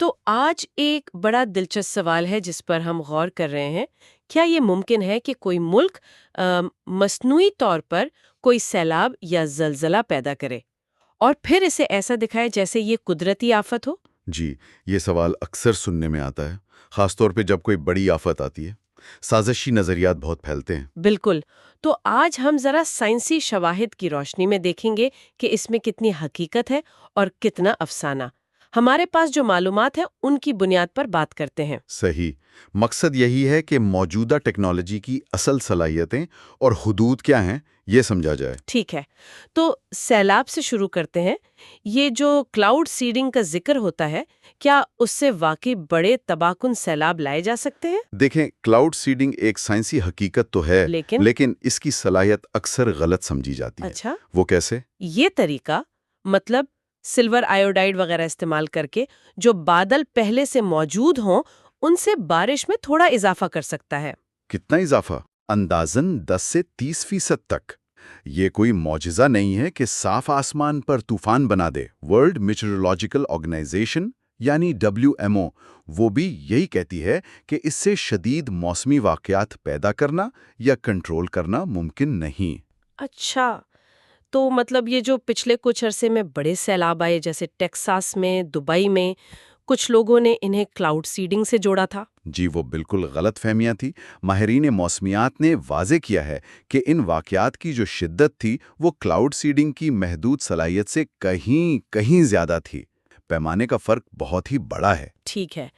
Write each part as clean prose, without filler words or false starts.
تو آج ایک بڑا دلچسپ سوال ہے جس پر ہم غور کر رہے ہیں. کیا یہ ممکن ہے کہ کوئی ملک مصنوعی طور پر کوئی سیلاب یا زلزلہ پیدا کرے اور پھر اسے ایسا دکھائے جیسے یہ قدرتی آفت ہو؟ جی، یہ سوال اکثر سننے میں آتا ہے، خاص طور پہ جب کوئی بڑی آفت آتی ہے۔ سازشی نظریات بہت پھیلتے ہیں۔ بالکل. تو آج ہم ذرا سائنسی شواہد کی روشنی میں دیکھیں گے کہ اس میں کتنی حقیقت ہے اور کتنا افسانہ. ہمارے پاس جو معلومات ہیں ان کی بنیاد پر بات کرتے ہیں. صحیح، مقصد یہی ہے کہ موجودہ ٹیکنالوجی کی اصل صلاحیتیں اور حدود کیا ہیں، یہ سمجھا جائے۔ ٹھیک ہے، تو سیلاب سے شروع کرتے ہیں. یہ جو کلاؤڈ سیڈنگ کا ذکر ہوتا ہے، کیا اس سے واقعی بڑے تباہ کن سیلاب لائے جا سکتے ہیں؟ دیکھیں، کلاؤڈ سیڈنگ ایک سائنسی حقیقت تو ہے، لیکن اس کی صلاحیت اکثر غلط سمجھی جاتی ہے۔ اچھا، وہ کیسے؟ یہ طریقہ مطلب سلور آیوڈائڈ وغیرہ استعمال کر کے جو بادل پہلے سے موجود ہوں ان سے بارش میں تھوڑا اضافہ کر سکتا ہے. کتنا اضافہ؟ اندازاً 10 سے 30% تک۔ یہ کوئی معجزہ نہیں ہے کہ صاف آسمان پر طوفان بنا دے۔ ورلڈ میٹرولوجیکل آرگنائزیشن یعنی WMO وہ بھی یہی کہتی ہے کہ اس سے شدید موسمی واقعات پیدا کرنا یا کنٹرول کرنا ممکن نہیں۔ اچھا، تو مطلب یہ جو پچھلے کچھ عرصے میں بڑے سیلاب آئے جیسے ٹیکساس میں، دبئی میں، کچھ لوگوں نے انہیں کلاؤڈ سیڈنگ سے جوڑا تھا؟ جی، وہ بالکل غلط فہمیاں تھی۔ ماہرین موسمیات نے واضح کیا ہے کہ ان واقعات کی جو شدت تھی وہ کلاؤڈ سیڈنگ کی محدود صلاحیت سے کہیں زیادہ تھی۔ پیمانے کا فرق بہت ہی بڑا ہے۔ ٹھیک ہے،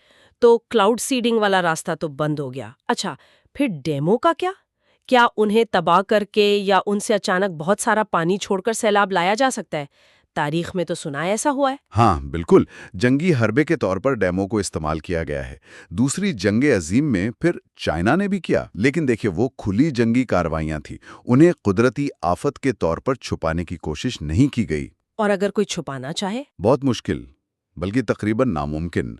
تو کلاؤڈ سیڈنگ والا راستہ تو بند ہو گیا. اچھا، پھر ڈیمو کا کیا؟ کیا انہیں تباہ کر کے یا ان سے اچانک بہت سارا پانی چھوڑ کر سیلاب لایا جا سکتا ہے؟ تاریخ میں تو سنا ہے ایسا ہوا ہے. ہاں بالکل، جنگی حربے کے طور پر ڈیمو کو استعمال کیا گیا ہے۔ دوسری جنگ عظیم میں پھر چائنا نے بھی کیا، لیکن دیکھیں وہ کھلی جنگی کارروائیاں تھیں، انہیں قدرتی آفت کے طور پر چھپانے کی کوشش نہیں کی گئی۔ اور اگر کوئی چھپانا چاہے؟ بہت مشکل، بلکہ تقریباً ناممکن۔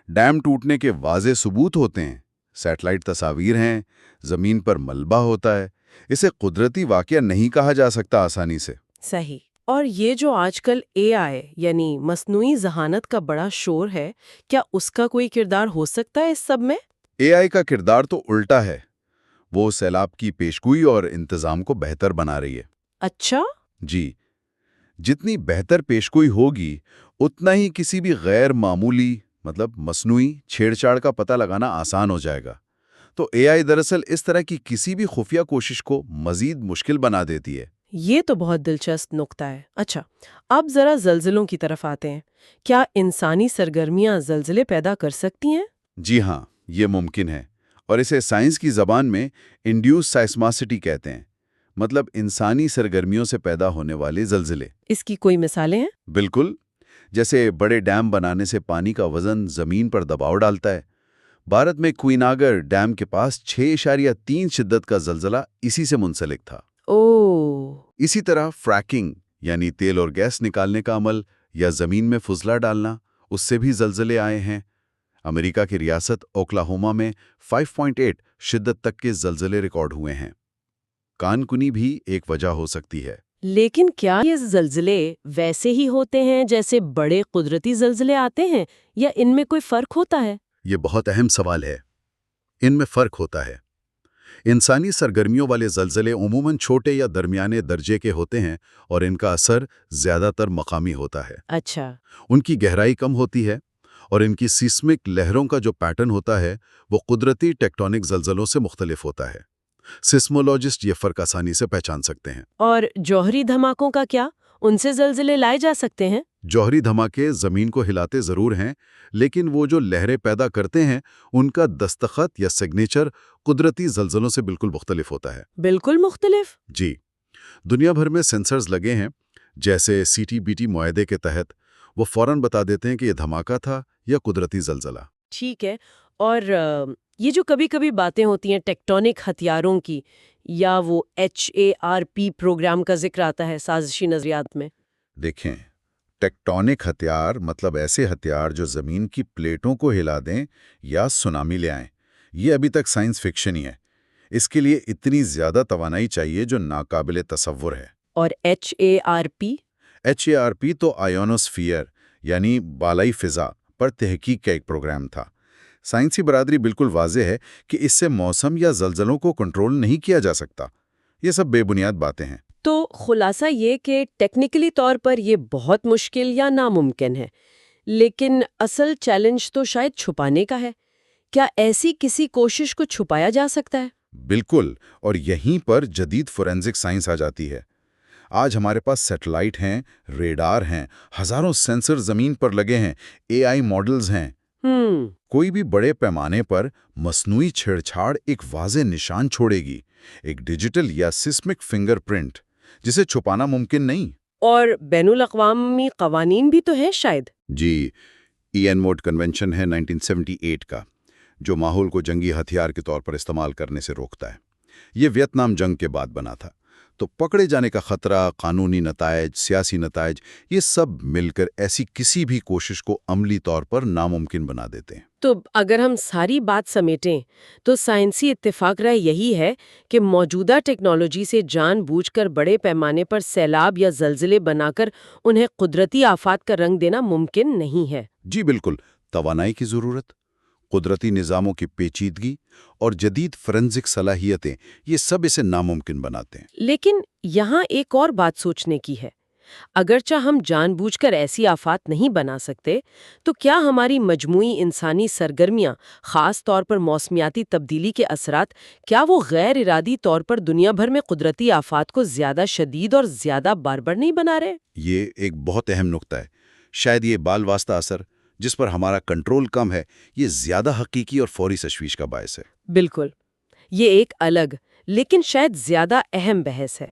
ڈیم ٹوٹنے کے واضح ثبوت ہوتے ہیں، سیٹلائٹ تصاویر ہیں، زمین پر ملبہ ہوتا ہے، اسے قدرتی واقعہ نہیں کہا جا سکتا آسانی سے۔ صحیح. اور یہ جو آج کل AI یعنی مصنوعی ذہانت کا بڑا شور ہے، کیا اس کا کوئی کردار ہو سکتا ہے اس سب میں؟ AI کا کردار تو الٹا ہے، وہ سیلاب کی پیشگوئی اور انتظام کو بہتر بنا رہی ہے۔ اچھا؟ جی، جتنی بہتر پیشگوئی ہوگی اتنا ہی کسی بھی غیر معمولی مصنوعی چھیڑ چھاڑ کا پتہ لگانا آسان ہو جائے گا۔ تو AI دراصل اس طرح کی کسی بھی خفیہ کوشش کو مزید مشکل بنا دیتی ہے۔ یہ تو بہت دلچسپ نقطہ ہے. اچھا، اب ذرا زلزلوں کی طرف آتے ہیں. کیا انسانی سرگرمیاں زلزلے پیدا کر سکتی ہیں؟ جی ہاں، یہ ممکن ہے، اور اسے سائنس کی زبان میں انڈیوس سائسماسٹی کہتے ہیں، مطلب انسانی سرگرمیوں سے پیدا ہونے والے زلزلے۔ اس کی کوئی مثالیں ہیں؟ بالکل، جیسے بڑے ڈیم بنانے سے پانی کا وزن زمین پر دباؤ ڈالتا ہے۔ بھارت میں کوئناگر ڈیم کے پاس 6.3 شدت کا زلزلہ اسی سے منسلک تھا۔ اوہ! اسی طرح فریکنگ یعنی تیل اور گیس نکالنے کا عمل یا زمین میں فضلہ ڈالنا، اس سے بھی زلزلے آئے ہیں۔ امریکہ کی ریاست اوکلاہوما میں 5.8 شدت تک کے زلزلے ریکارڈ ہوئے ہیں۔ کان کنی بھی ایک وجہ ہو سکتی ہے۔ لیکن کیا یہ زلزلے ویسے ہی ہوتے ہیں جیسے بڑے قدرتی زلزلے آتے ہیں یا ان میں کوئی فرق ہوتا ہے؟ یہ بہت اہم سوال ہے۔ ان میں فرق ہوتا ہے۔ انسانی سرگرمیوں والے زلزلے عموماً چھوٹے یا درمیانے درجے کے ہوتے ہیں اور ان کا اثر زیادہ تر مقامی ہوتا ہے۔ اچھا۔ ان کی گہرائی کم ہوتی ہے اور ان کی سیسمک لہروں کا جو پیٹرن ہوتا ہے وہ قدرتی ٹیکٹونک زلزلوں سے مختلف ہوتا ہے۔ سیسمولوجسٹ یہ فرق آسانی سے پہچان سکتے ہیں۔ اور جوہری دھماکوں کا کیا؟ ان سے زلزلے لائے جا سکتے ہیں؟ جوہری دھماکے زمین کو ہلاتے ضرور ہیں، لیکن وہ جو لہریں پیدا کرتے ہیں ان کا دستخط یا سگنیچر قدرتی زلزلوں سے بالکل مختلف ہوتا ہے۔ بالکل مختلف؟ جی، دنیا بھر میں سینسرز لگے ہیں، جیسے CTBT معاہدے کے تحت وہ فوراً بتا دیتے ہیں کہ یہ دھماکہ تھا یا قدرتی زلزلہ۔ ٹھیک ہے، اور یہ جو کبھی کبھی باتیں ہوتی ہیں ٹیکٹونک ہتھیاروں کی یا وہ HARP پروگرام کا ذکر آتا ہے سازشی نظریات میں؟ دیکھیں، ٹیکٹونک ہتھیار مطلب ایسے ہتھیار جو زمین کی پلیٹوں کو ہلا دیں یا سونامی لے آئیں۔ یہ ابھی تک سائنس فکشن ہی ہے۔ اس کے لیے اتنی زیادہ توانائی چاہیے جو ناقابل تصور ہے۔ اور HARP؟ HARP تو آئیونوسفیئر یعنی بالائی فضا پر تحقیق کا ایک پروگرام تھا۔ سائنسی برادری بالکل واضح ہے کہ اس سے موسم یا زلزلوں کو کنٹرول نہیں کیا جا سکتا۔ یہ سب بے بنیاد باتیں ہیں۔ تو خلاصہ یہ کہ ٹیکنیکلی طور پر یہ بہت مشکل یا ناممکن ہے، لیکن اصل چیلنج تو شاید چھپانے کا ہے۔ کیا ایسی کسی کوشش کو چھپایا جا سکتا ہے؟ بالکل، اور یہیں پر جدید فورینزک سائنس آ جاتی ہے۔ آج ہمارے پاس سیٹلائٹ ہیں، ریڈار ہیں، ہزاروں سینسر زمین پر لگے ہیں، AI ماڈلز ہیں۔ کوئی بھی بڑے پیمانے پر مصنوعی چھیڑ چھاڑ ایک واضح نشان چھوڑے گی، ایک ڈیجیٹل یا سسمک فنگر پرنٹ، جسے چھپانا ممکن نہیں۔ اور بین الاقوامی قوانین بھی تو ہیں شاید۔ جی، این موڈ کنونشن ہے 1978 کا، جو ماحول کو جنگی ہتھیار کے طور پر استعمال کرنے سے روکتا ہے۔ یہ ویتنام جنگ کے بعد بنا تھا، تو پکڑے جانے کا خطرہ، قانونی نتائج، سیاسی نتائج، یہ سب مل کر ایسی کسی بھی کوشش کو عملی طور پر ناممکن بنا دیتے ہیں۔ تو اگر ہم ساری بات سمیٹیں تو سائنسی اتفاق رائے یہی ہے کہ موجودہ ٹیکنالوجی سے جان بوجھ کر بڑے پیمانے پر سیلاب یا زلزلے بنا کر انہیں قدرتی آفات کا رنگ دینا ممکن نہیں ہے۔ جی بالکل، توانائی کی ضرورت، قدرتی نظاموں کی پیچیدگی اور جدید فورینزک صلاحیتیں، یہ سب اسے ناممکن بناتے ہیں۔ لیکن یہاں ایک اور بات سوچنے کی ہے۔ اگرچہ ہم جان بوجھ کر ایسی آفات نہیں بنا سکتے، تو کیا ہماری مجموعی انسانی سرگرمیاں، خاص طور پر موسمیاتی تبدیلی کے اثرات، کیا وہ غیر ارادی طور پر دنیا بھر میں قدرتی آفات کو زیادہ شدید اور زیادہ باربر نہیں بنا رہے؟ یہ ایک بہت اہم نقطہ ہے۔ شاید یہ بال واسطہ اثر، جس پر ہمارا کنٹرول کم ہے، یہ زیادہ حقیقی اور فوری تشویش کا باعث ہے۔ بالکل، یہ ایک الگ لیکن شاید زیادہ اہم بحث ہے۔